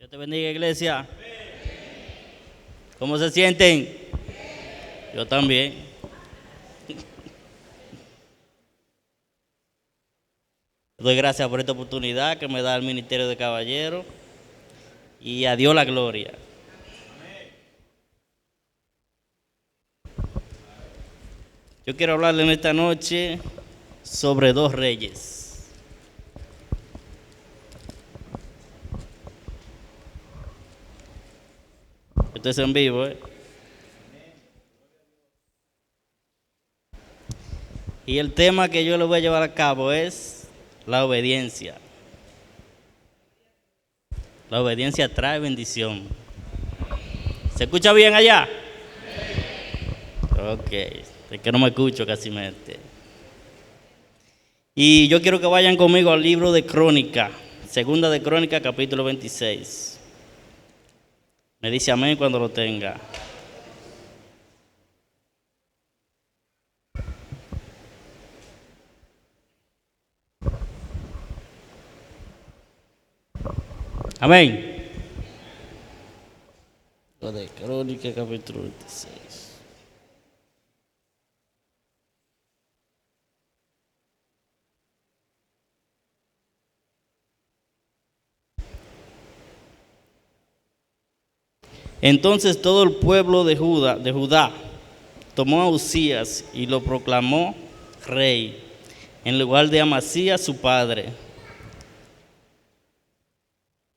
Dios te bendiga, iglesia. ¿Cómo se sienten? Yo también. Doy gracias por esta oportunidad que me da el Ministerio de Caballero y a Dios la gloria. Yo quiero hablarle en esta noche sobre dos reyes. Esto es en vivo, ¿eh? Y el tema que yo le voy a llevar a cabo es la obediencia. La obediencia trae bendición. ¿Se escucha bien allá? Ok, es que no me escucho casi mente. Y yo quiero que vayan conmigo al libro de Crónica, segunda de Crónica, capítulo 26. Me dice amén cuando lo tenga. Amén. Lo de Crónica, capítulo 26. Entonces todo el pueblo de Judá tomó a Usías y lo proclamó rey, en lugar de Amasías su padre.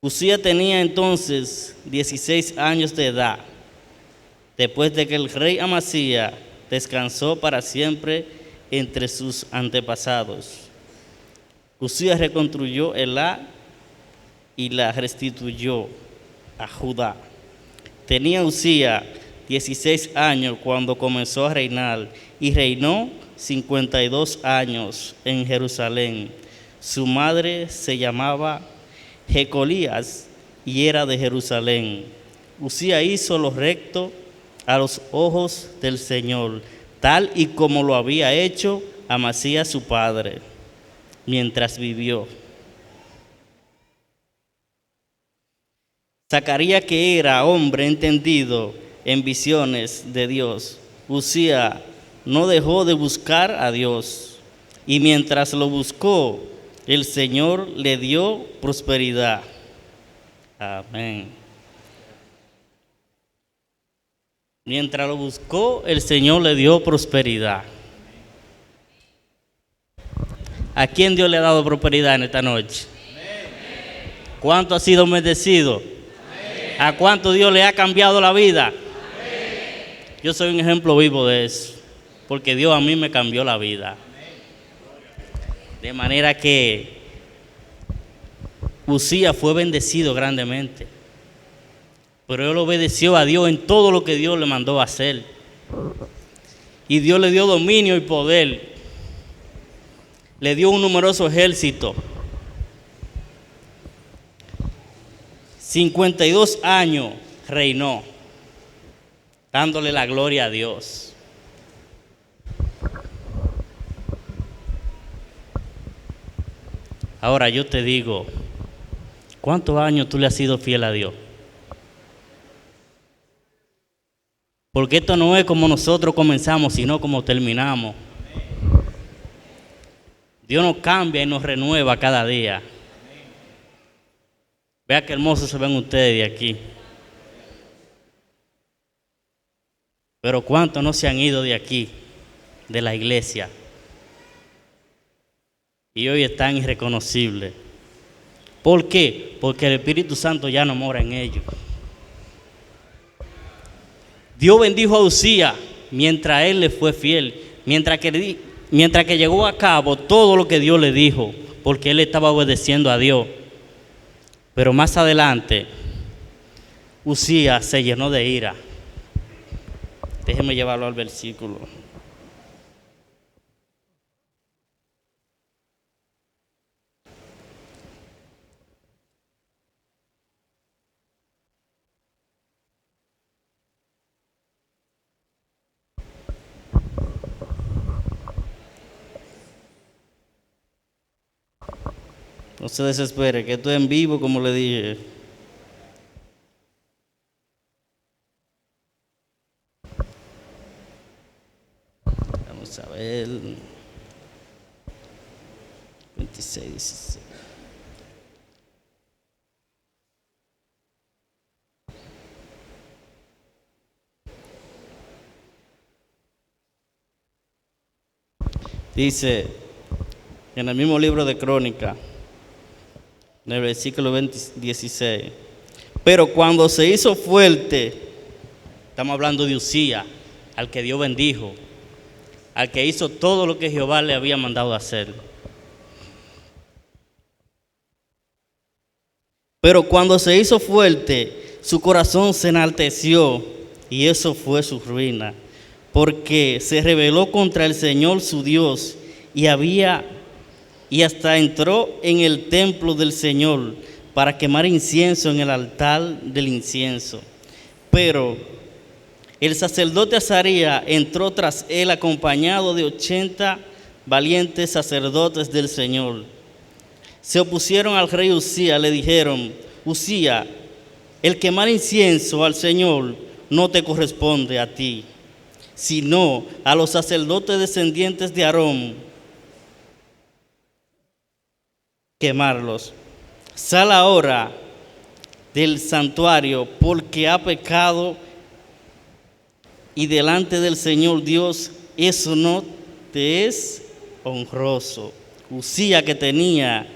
Usías tenía entonces 16 años de edad, después de que el rey Amasías descansó para siempre entre sus antepasados. Usías reconstruyó Elá y la restituyó a Judá. Tenía Usías 16 años cuando comenzó a reinar y reinó 52 años en Jerusalén. Su madre se llamaba Jecolías y era de Jerusalén. Usías hizo lo recto a los ojos del Señor, tal y como lo había hecho Amasías su padre, mientras vivió. Zacarías, que era hombre entendido en visiones de Dios, Usías no dejó de buscar a Dios, y mientras lo buscó, el Señor le dio prosperidad. Amén. Mientras lo buscó, el Señor le dio prosperidad. ¿A quién Dios le ha dado prosperidad en esta noche? ¿Cuánto ha sido bendecido? ¿A cuánto Dios le ha cambiado la vida? Yo soy un ejemplo vivo de eso, porque Dios a mí me cambió la vida. De manera que Usías fue bendecido grandemente, pero él obedeció a Dios en todo lo que Dios le mandó a hacer. Y Dios le dio dominio y poder, le dio un numeroso ejército. 52 años reinó, dándole la gloria a Dios. Ahora yo te digo, ¿cuántos años tú le has sido fiel a Dios? Porque esto no es como nosotros comenzamos, sino como terminamos. Dios nos cambia y nos renueva cada día. Vea qué hermosos se ven ustedes de aquí. Pero ¿cuántos no se han ido de aquí, de la iglesia? Y hoy están irreconocibles. ¿Por qué? Porque el Espíritu Santo ya no mora en ellos. Dios bendijo a Usías mientras él le fue fiel, mientras que llevó a cabo todo lo que Dios le dijo, porque él estaba obedeciendo a Dios. Pero más adelante, Usías se llenó de ira. Déjeme llevarlo al versículo. No se desespere, que esto es en vivo, como le dije. Vamos a ver. 26, 16. Dice en el mismo libro de Crónica, en el versículo 16, pero cuando se hizo fuerte, estamos hablando de Uzías, al que Dios bendijo, al que hizo todo lo que Jehová le había mandado hacer. Pero cuando se hizo fuerte, su corazón se enalteció y eso fue su ruina, porque se rebeló contra el Señor su Dios y hasta entró en el templo del Señor para quemar incienso en el altar del incienso. Pero el sacerdote Azarías entró tras él acompañado de 80 valientes sacerdotes del Señor. Se opusieron al rey Uzías, le dijeron: Uzías, el quemar incienso al Señor no te corresponde a ti, sino a los sacerdotes descendientes de Aarón quemarlos. Sal ahora del santuario, porque ha pecado, y delante del Señor Dios eso no te es honroso. Uzías, que tenía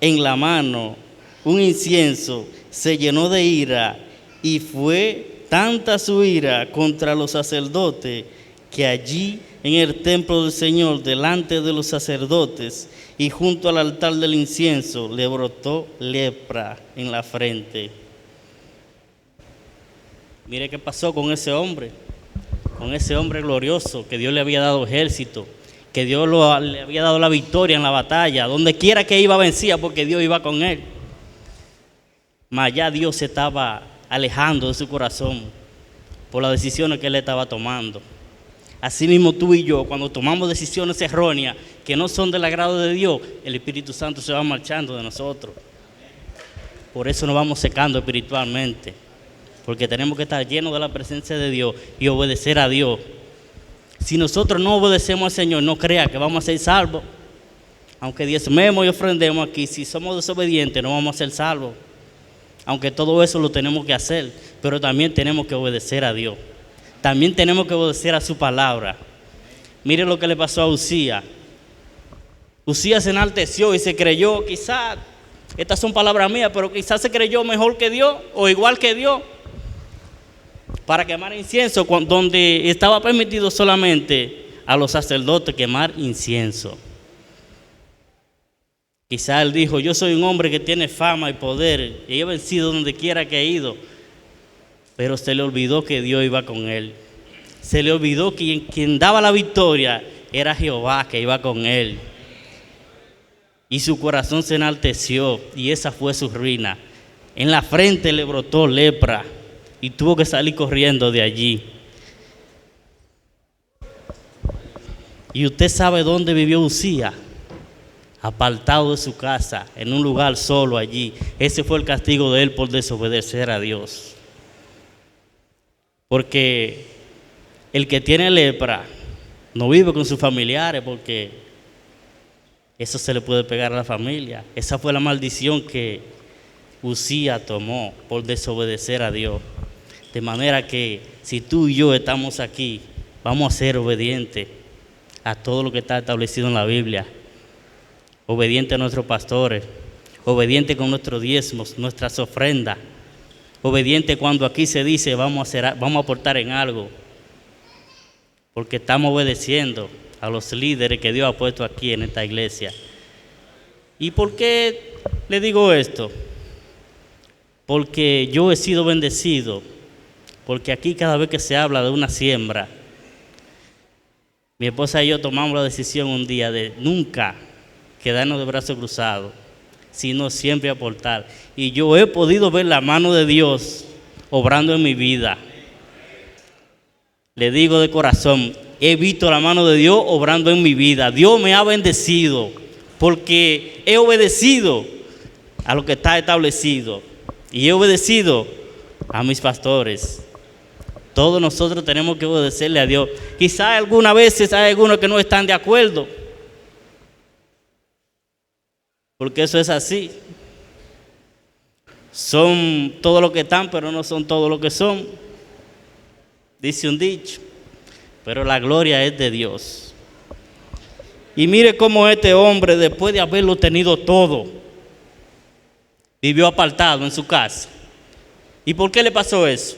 en la mano un incienso, se llenó de ira, y fue tanta su ira contra los sacerdotes que allí en el templo del Señor, delante de los sacerdotes y junto al altar del incienso, le brotó lepra en la frente. Mire qué pasó con ese hombre glorioso, que Dios le había dado ejército, que Dios le había dado la victoria en la batalla, donde quiera que iba vencía, porque Dios iba con él. Mas ya Dios se estaba alejando de su corazón por las decisiones que él estaba tomando. Así mismo tú y yo, cuando tomamos decisiones erróneas que no son del agrado de Dios, el Espíritu Santo se va marchando de nosotros. Por eso nos vamos secando espiritualmente, porque tenemos que estar llenos de la presencia de Dios y obedecer a Dios. Si nosotros no obedecemos al Señor, no crea que vamos a ser salvos. Aunque diezmemos y ofrendemos aquí, si somos desobedientes no vamos a ser salvos. Aunque todo eso lo tenemos que hacer, pero también tenemos que obedecer a Dios. También tenemos que obedecer a su palabra. Mire lo que le pasó a Uzías. Uzías se enalteció y se creyó, quizás, estas son palabras mías, pero quizás se creyó mejor que Dios o igual que Dios, para quemar incienso, donde estaba permitido solamente a los sacerdotes quemar incienso. Quizás él dijo: yo soy un hombre que tiene fama y poder, y he vencido donde quiera que he ido. Pero se le olvidó que Dios iba con él. Se le olvidó que quien daba la victoria era Jehová, que iba con él. Y su corazón se enalteció, y esa fue su ruina. En la frente le brotó lepra y tuvo que salir corriendo de allí. ¿Y usted sabe dónde vivió Uzías? Apartado de su casa, en un lugar solo allí. Ese fue el castigo de él por desobedecer a Dios. Porque el que tiene lepra no vive con sus familiares, porque eso se le puede pegar a la familia. Esa fue la maldición que Uzías tomó por desobedecer a Dios. De manera que si tú y yo estamos aquí, vamos a ser obedientes a todo lo que está establecido en la Biblia. Obedientes a nuestros pastores, obedientes con nuestros diezmos, nuestras ofrendas. Obediente cuando aquí se dice vamos a aportar en algo, porque estamos obedeciendo a los líderes que Dios ha puesto aquí en esta iglesia. ¿Y por qué le digo esto? Porque yo he sido bendecido, porque aquí cada vez que se habla de una siembra, mi esposa y yo tomamos la decisión un día de nunca quedarnos de brazos cruzados, sino siempre aportar. Y yo he podido ver la mano de Dios obrando en mi vida. Le digo de corazón, he visto la mano de Dios obrando en mi vida. Dios me ha bendecido porque he obedecido a lo que está establecido. Y he obedecido a mis pastores. Todos nosotros tenemos que obedecerle a Dios. Quizá algunas veces hay algunos que no están de acuerdo, porque eso es así. Son todo lo que están, pero no son todo lo que son, dice un dicho. Pero la gloria es de Dios. Y mire cómo este hombre, después de haberlo tenido todo, vivió apartado en su casa. ¿Y por qué le pasó eso?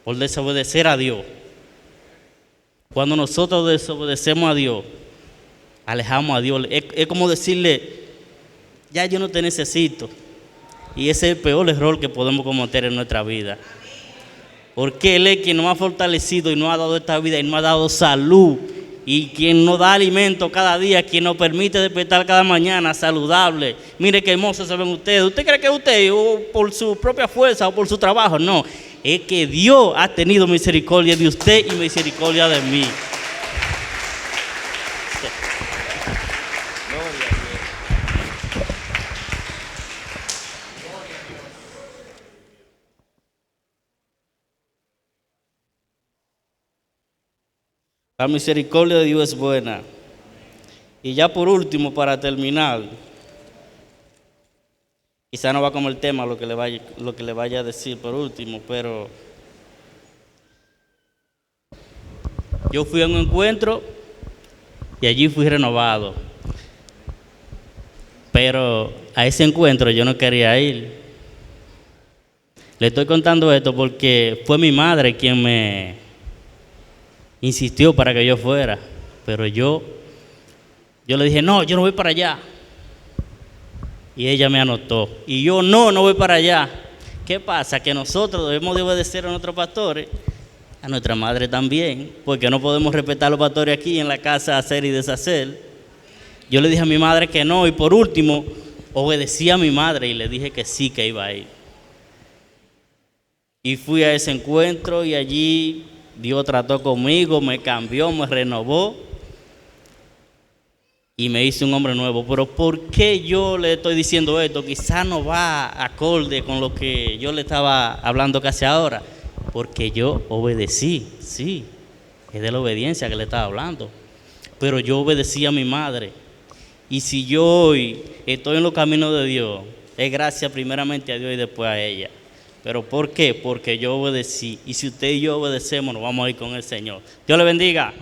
Por desobedecer a Dios. Cuando nosotros desobedecemos a Dios, alejamos a Dios. Es como decirle, ya yo no te necesito. Y ese es el peor error que podemos cometer en nuestra vida. Porque Él es quien nos ha fortalecido y nos ha dado esta vida y nos ha dado salud. Y quien nos da alimento cada día, quien nos permite despertar cada mañana saludable. Mire qué hermosos se ven ustedes. ¿Usted cree que usted, o por su propia fuerza o por su trabajo? No, es que Dios ha tenido misericordia de usted y misericordia de mí. La misericordia de Dios es buena. Y ya por último, para terminar, quizá no va como el tema lo que le vaya a decir por último, pero yo fui a un encuentro y allí fui renovado. Pero a ese encuentro yo no quería ir. Le estoy contando esto porque fue mi madre quien me insistió para que yo fuera, pero yo le dije, no, yo no voy para allá. Y ella me anotó. Y yo, no voy para allá. ¿Qué pasa? Que nosotros debemos de obedecer a nuestros pastores, a nuestra madre también, porque no podemos respetar a los pastores aquí en la casa, hacer y deshacer. Yo le dije a mi madre que no, y por último, obedecí a mi madre y le dije que sí, que iba a ir. Y fui a ese encuentro y allí Dios trató conmigo, me cambió, me renovó y me hizo un hombre nuevo. Pero ¿por qué yo le estoy diciendo esto? Quizá no va acorde con lo que yo le estaba hablando casi ahora. Porque yo obedecí, sí, es de la obediencia que le estaba hablando. Pero yo obedecí a mi madre. Y si yo hoy estoy en los caminos de Dios, es gracias primeramente a Dios y después a ella. ¿Pero por qué? Porque yo obedecí. Y si usted y yo obedecemos, nos vamos a ir con el Señor. Dios le bendiga.